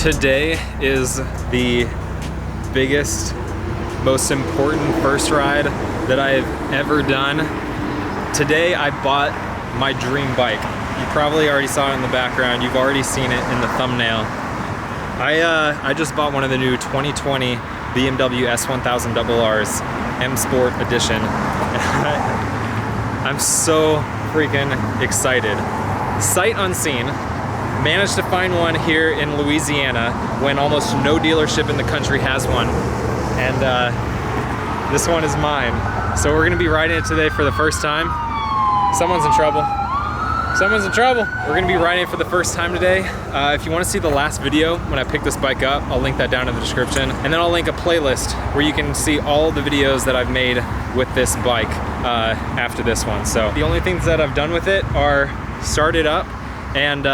Today is the biggest, most important first ride that I have ever done. Today I bought my dream bike. You probably already saw it in the background. You've already seen it in the thumbnail. I just bought one of the new 2020 BMW S1000RR's M Sport Edition. I'm so freaking excited. Sight unseen. Managed to find one here in Louisiana when almost no dealership in the country has one. And this one is mine. So we're gonna be riding it today for the first time. Someone's in trouble. Someone's in trouble. We're gonna be riding it for the first time today. If you wanna see the last video when I picked this bike up, I'll link that down in the description. And then I'll link a playlist where you can see all the videos that I've made with this bike after this one. So the only things that I've done with it are start it up and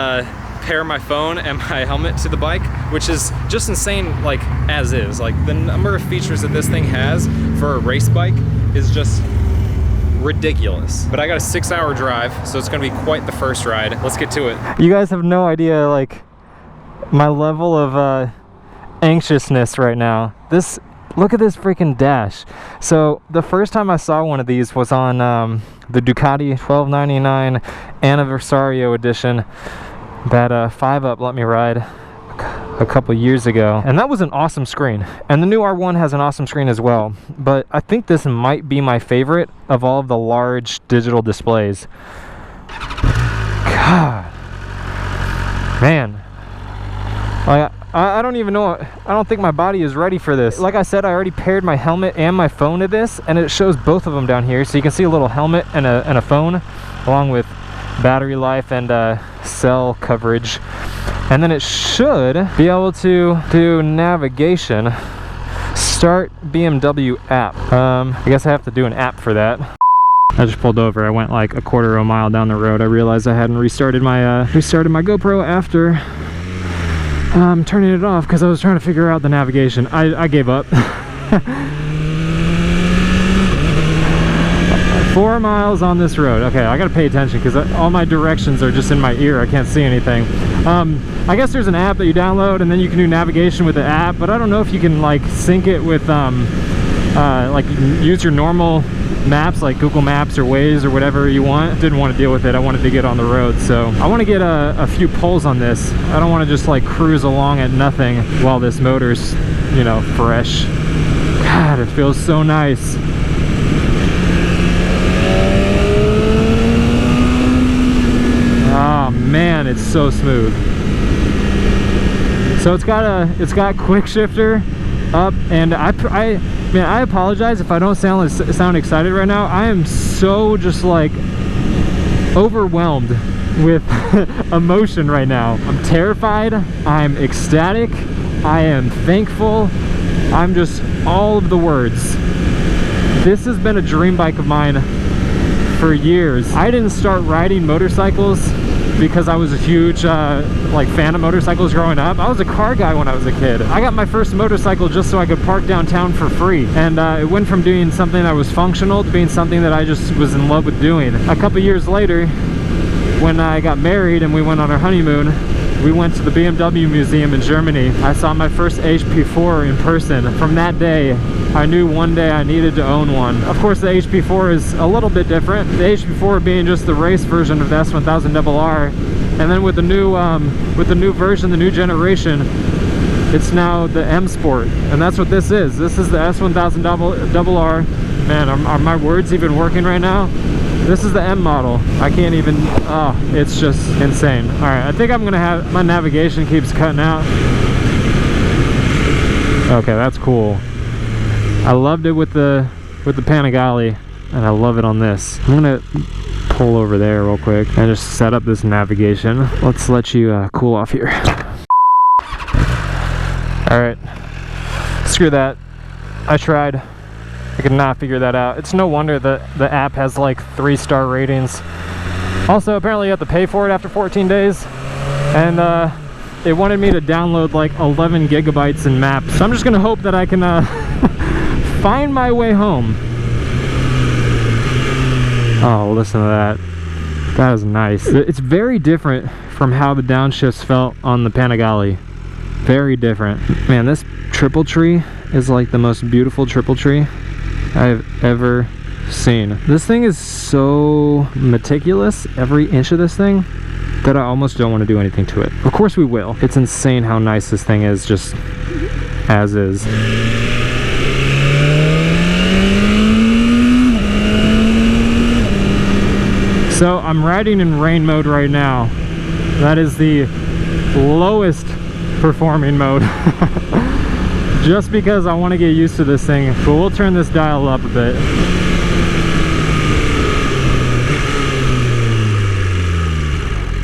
pair my phone and my helmet to the bike, which is just insane, like as is. Like the number of features that this thing has for a race bike is just ridiculous. But I got a 6-hour drive, so it's gonna be quite the first ride. Let's get to it. You guys have no idea like my level of anxiousness right now. Look at this freaking dash. So the first time I saw one of these was on the Ducati 1299 Anniversario Edition that 5UP let me ride a couple years ago, and that was an awesome screen, and the new R1 has an awesome screen as well, but I think this might be my favorite of all of the large digital displays. God, man, I don't even know, I don't think my body is ready for this. Like I said, I already paired my helmet and my phone to this, and it shows both of them down here, so you can see a little helmet and a phone along with battery life and cell coverage, and then it should be able to do navigation. Start BMW app. I guess I have to do an app for that. I just pulled over. I went like a quarter of a mile down the road. I realized I hadn't restarted my GoPro after turning it off because I was trying to figure out the navigation. I gave up. 4 miles on this road. Okay, I gotta pay attention because all my directions are just in my ear. I can't see anything. I guess there's an app that you download and then you can do navigation with the app, but I don't know if you can like sync it with like use your normal maps like Google Maps or Waze or whatever you want. Didn't want to deal with it. I wanted to get on the road, so I want to get a few pulls on this. I don't want to just like cruise along at nothing while this motor's, you know, fresh. God, it feels so nice. Oh man, it's so smooth. So it's got quick shifter up, and I apologize if I don't sound excited right now. I am so just like overwhelmed with emotion right now. I'm terrified, I'm ecstatic, I am thankful, I'm just all of the words. This has been a dream bike of mine for years. I didn't start riding motorcycles because I was a huge like fan of motorcycles growing up. I was a car guy when I was a kid. I got my first motorcycle just so I could park downtown for free, and it went from doing something that was functional to being something that I just was in love with doing. A couple years later, when I got married and we went on our honeymoon, we went to the BMW museum in Germany. I saw my first HP4 in person. From that day, I knew one day I needed to own one. Of course, the HP4 is a little bit different. The HP4 being just the race version of the S1000RR, and then with the new version, the new generation, it's now the M Sport, and that's what this is. This is the S1000RR. Man, are my words even working right now? This is the M model. I can't even, oh, it's just insane. All right, I think I'm gonna have, my navigation keeps cutting out. Okay, that's cool. I loved it with the Panigale, and I love it on this. I'm gonna pull over there real quick and just set up this navigation. Let's let you cool off here. Alright, screw that. I tried. I could not figure that out. It's no wonder that the app has like 3-star ratings. Also, apparently you have to pay for it after 14 days. And it wanted me to download like 11 gigabytes in maps. So I'm just gonna hope that I can find my way home. Oh, listen to that. That is nice. It's very different from how the downshifts felt on the Panigale. Very different. Man, this triple tree is like the most beautiful triple tree I've ever seen. This thing is so meticulous, every inch of this thing, that I almost don't want to do anything to it. Of course we will. It's insane how nice this thing is, just as is. So I'm riding in rain mode right now. That is the lowest performing mode. Just because I want to get used to this thing. But we'll turn this dial up a bit.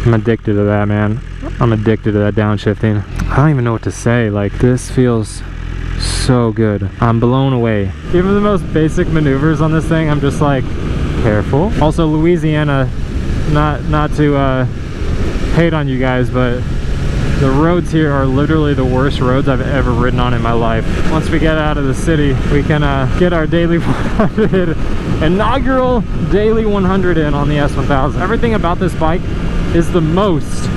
I'm addicted to that, man. I'm addicted to that downshifting. I don't even know what to say. Like, this feels so good. I'm blown away. Even the most basic maneuvers on this thing, I'm just like, careful. Also, Louisiana, not to hate on you guys, but the roads here are literally the worst roads I've ever ridden on in my life. Once we get out of the city, we can get our daily 100, inaugural daily 100 in on the S1000. Everything about this bike is the most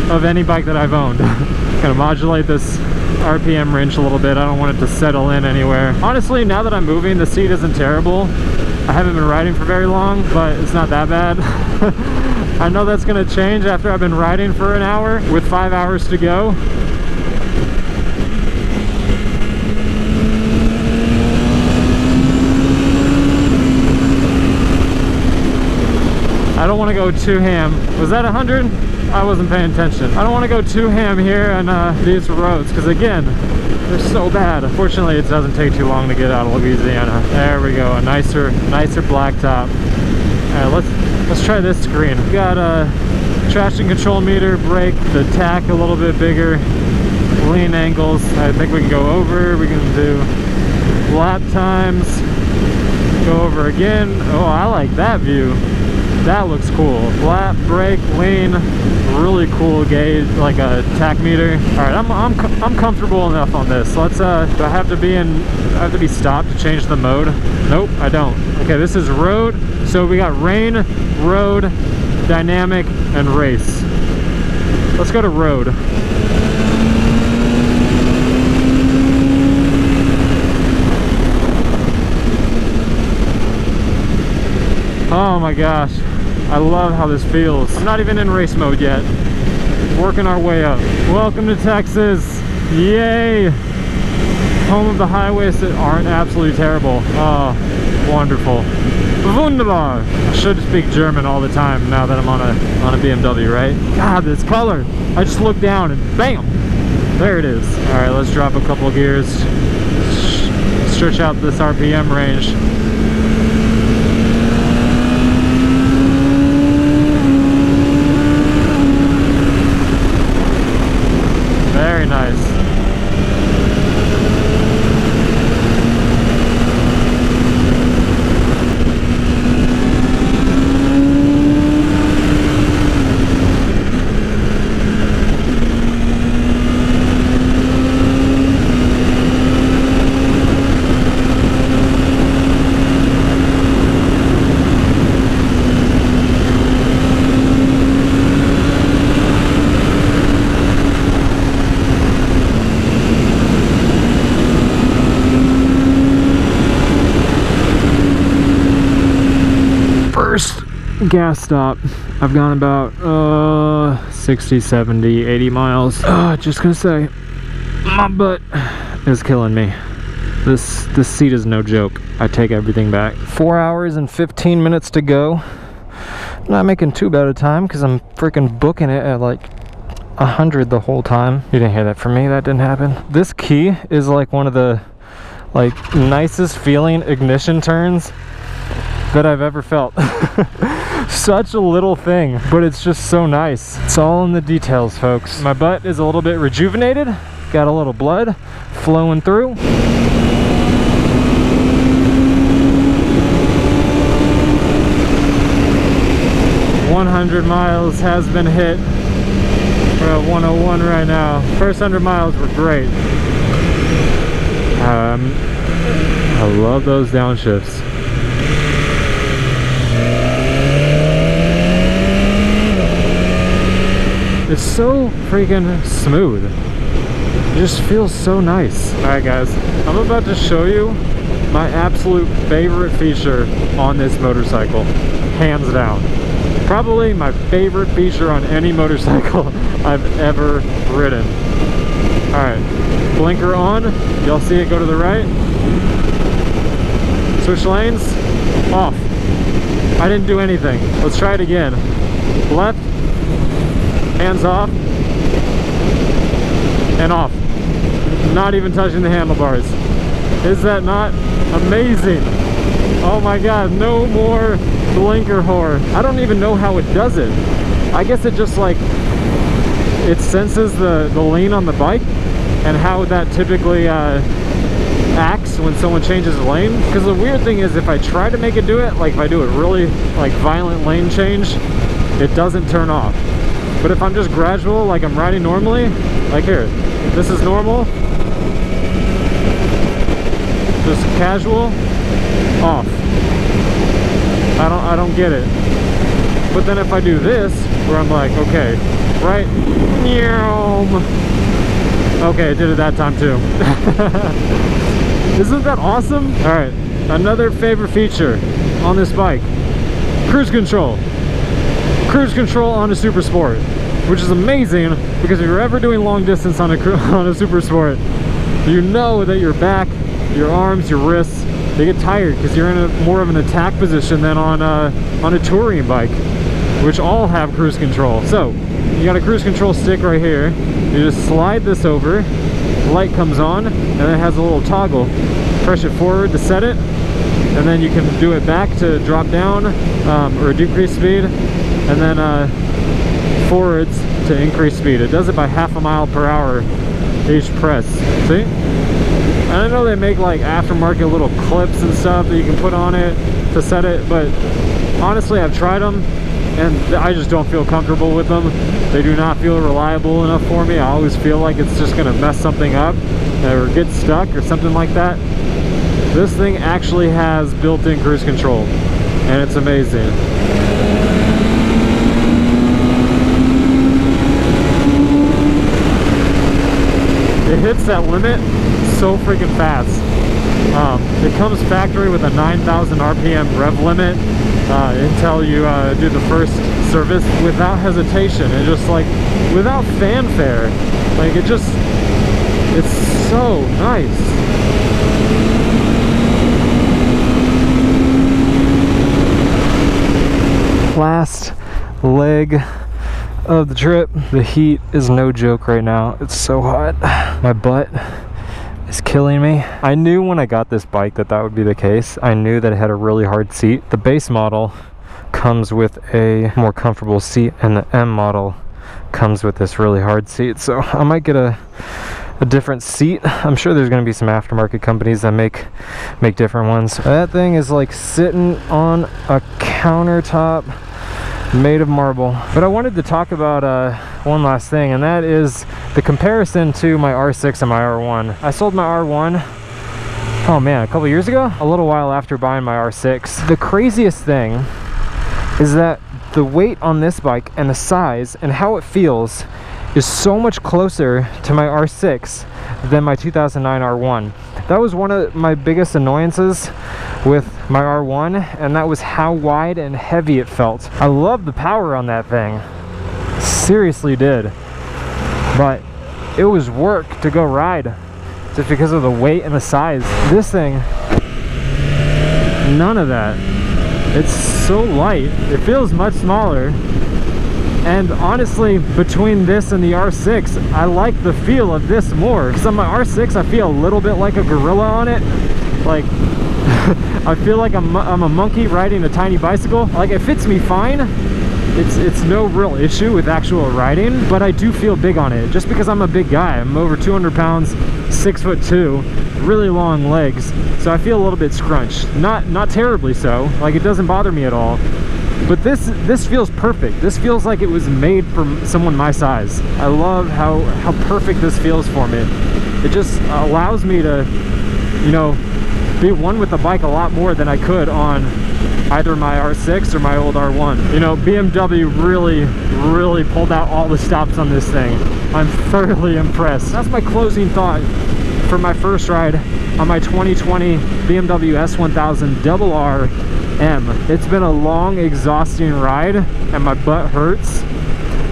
of any bike that I've owned. Gonna modulate this RPM range a little bit. I don't want it to settle in anywhere. Honestly, now that I'm moving, the seat isn't terrible. I haven't been riding for very long, but it's not that bad. I know that's gonna change after I've been riding for an hour with 5 hours to go. I don't want to go too ham. Was that 100? I wasn't paying attention. I don't want to go too ham here on these roads, because again, they're so bad. Unfortunately, it doesn't take too long to get out of Louisiana. There we go, a nicer blacktop. All right, let's try this screen. We got a traction control meter, brake, the tack a little bit bigger, lean angles. I think we can go over. We can do lap times. Go over again. Oh, I like that view. That looks cool. Lap, brake, lean, really cool gauge, like a tack meter. All right, I'm comfortable enough on this. Let's do I have to be stopped to change the mode? Nope, I don't. Okay, this is road. So we got rain, road, dynamic, and race. Let's go to road. Oh my gosh, I love how this feels. I'm not even in race mode yet. Working our way up. Welcome to Texas. Yay! Home of the highways that aren't absolutely terrible. Oh, wonderful. Wunderbar. I should speak German all the time now that I'm on a BMW, right? God, this color. I just looked down and bam! There it is. All right, let's drop a couple of gears. Stretch out this RPM range. Very nice. Gas stop. I've gone about 60, 70, 80 miles. Just gonna say, my butt is killing me. This seat is no joke. I take everything back. 4 hours and 15 minutes to go. Not making too bad a time because I'm freaking booking it at like 100 the whole time. You didn't hear that from me. That didn't happen. This key is like one of the nicest feeling ignition turns that I've ever felt. Such a little thing, but it's just so nice. It's all in the details, folks. My butt is a little bit rejuvenated. Got a little blood flowing through. 100 miles has been hit. We're at 101 right now. First 100 miles were great. I love those downshifts. It's so freaking smooth. It just feels so nice. Alright guys, I'm about to show you my absolute favorite feature on this motorcycle. Hands down. Probably my favorite feature on any motorcycle I've ever ridden. Alright, blinker on. Y'all see it go to the right? Switch lanes. Off. I didn't do anything. Let's try it again. Left. Hands off. And off. Not even touching the handlebars. Is that not amazing? Oh my god, no more blinker whore. I don't even know how it does it. I guess it just like, it senses the lean on the bike and how that typically acts when someone changes the lane. Because the weird thing is, if I try to make it do it, like if I do a really like violent lane change, it doesn't turn off. But if I'm just gradual, like I'm riding normally, like here, this is normal, just casual, off. I don't get it. But then if I do this, where I'm like, okay, right, okay, I did it that time too. Isn't that awesome? All right, another favorite feature on this bike, cruise control. Cruise control on a Super Sport, which is amazing because if you're ever doing long distance on a Super Sport, you know that your back, your arms, your wrists, they get tired because you're in a more of an attack position than on a touring bike, which all have cruise control. So you got a cruise control stick right here. You just slide this over, light comes on, and then it has a little toggle. Press it forward to set it, and then you can do it back to drop down or decrease speed, and then forwards to increase speed. It does it by ½ mile per hour each press. See? And I know they make like aftermarket little clips and stuff that you can put on it to set it, but honestly I've tried them and I just don't feel comfortable with them. They do not feel reliable enough for me. I always feel like it's just gonna mess something up or get stuck or something like that. This thing actually has built-in cruise control and it's amazing. It hits that limit so freaking fast. It comes factory with a 9,000 RPM rev limit until you do the first service without hesitation and just like without fanfare. Like it's so nice. Last leg of the trip. The heat is no joke right now. It's so hot. My butt is killing me. I knew when I got this bike that would be the case. I knew that it had a really hard seat. The base model comes with a more comfortable seat and the M model comes with this really hard seat. So I might get a different seat. I'm sure there's going to be some aftermarket companies that make different ones. That thing is like sitting on a countertop made of marble. But I wanted to talk about one last thing, and that is the comparison to my R6 and my R1. I sold my R1, oh man, a couple years ago, a little while after buying my R6. The craziest thing is that the weight on this bike and the size and how it feels is so much closer to my R6 than my 2009 R1. That was one of my biggest annoyances with my R1, and that was how wide and heavy it felt. I love the power on that thing, seriously did, but it was work to go ride just because of the weight and the size. This thing, none of that. It's so light, it feels much smaller. And honestly, between this and the R6, I like the feel of this more. Because on my R6, I feel a little bit like a gorilla on it. Like, I feel like I'm a monkey riding a tiny bicycle. Like, it fits me fine. It's no real issue with actual riding, but I do feel big on it just because I'm a big guy. I'm over 200 pounds, 6'2", really long legs, so I feel a little bit scrunched. Not terribly so, like it doesn't bother me at all. But this feels perfect. This feels like it was made for someone my size. I love how perfect this feels for me. It just allows me to, you know, be one with the bike a lot more than I could on either my R6 or my old R1. You know, BMW really pulled out all the stops on this thing. I'm thoroughly impressed. That's my closing thought for my first ride on my 2020 BMW S1000RR. It's been a long, exhausting ride and my butt hurts,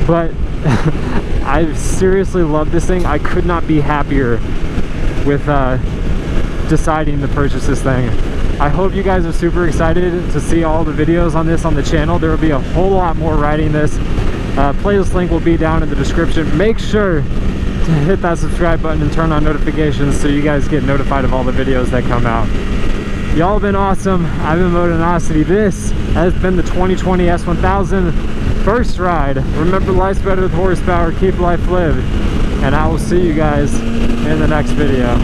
but I seriously love this thing. I could not be happier with deciding to purchase this thing. I hope you guys are super excited to see all the videos on this on the channel. There will be a whole lot more riding this. Playlist link will be down in the description. Make sure to hit that subscribe button and turn on notifications so you guys get notified of all the videos that come out. Y'all have been awesome. I've been Motonosity. This has been the 2020 S1000 first ride. Remember, life's better with horsepower. Keep life lived. And I will see you guys in the next video.